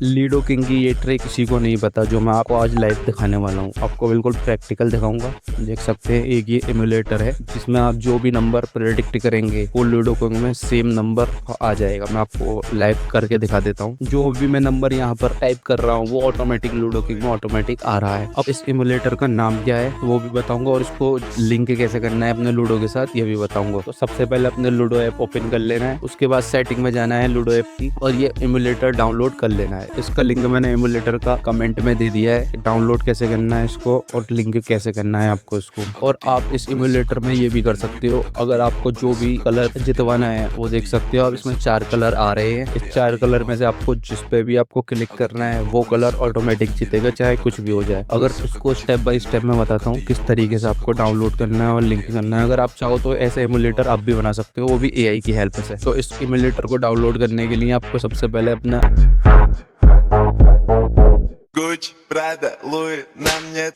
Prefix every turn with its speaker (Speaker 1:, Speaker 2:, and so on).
Speaker 1: Ludo king की ये trick किसी को नहीं पता जो मैं आपको आज लाइव दिखाने वाला हूँ। आपको बिल्कुल प्रैक्टिकल दिखाऊंगा। देख सकते हैं एक ये एमुलेटर है जिसमें आप जो भी नंबर प्रेडिक्ट करेंगे वो लीडो किंग में सेम नंबर आ जाएगा। मैं आपको लाइव करके दिखा देता हूँ। जो भी मैं नंबर यहाँ पर टाइप कर रहा हूँ वो ऑटोमेटिक लीडो किंग में ऑटोमेटिक आ रहा है। अब इस एमुलेटर का नाम क्या है वो भी बताऊंगा और इसको लिंक कैसे करना है अपने लूडो के साथ ये भी बताऊंगा। तो सबसे पहले अपने लूडो ऐप ओपन कर लेना है, उसके बाद सेटिंग में जाना है लूडो ऐप की और ये एमुलेटर डाउनलोड कर लेना है। इसका लिंक मैंने एमुलेटर का कमेंट में दे दिया है, डाउनलोड कैसे करना है इसको और लिंक कैसे करना है आपको इसको। और आप इस एमुलेटर में ये भी कर सकते हो, अगर आपको जो भी कलर जितवाना है वो देख सकते हो आप। इसमें 4 कलर आ रहे हैं, इस 4 कलर में से आपको जिस पे भी आपको क्लिक करना है वो कलर ऑटोमेटिक जीतेगा, चाहे कुछ भी हो जाए। अगर इसको स्टेप बाय स्टेप मैं बताता हूँ किस तरीके से आपको डाउनलोड करना है और लिंक करना है। अगर आप चाहो तो ऐसे एमुलेटर आप भी बना सकते हो, वो भी एआई की हेल्प से। तो इस एमुलेटर को डाउनलोड करने के लिए आपको सबसे पहले अपना
Speaker 2: Gucci, Prada, Louis, на мне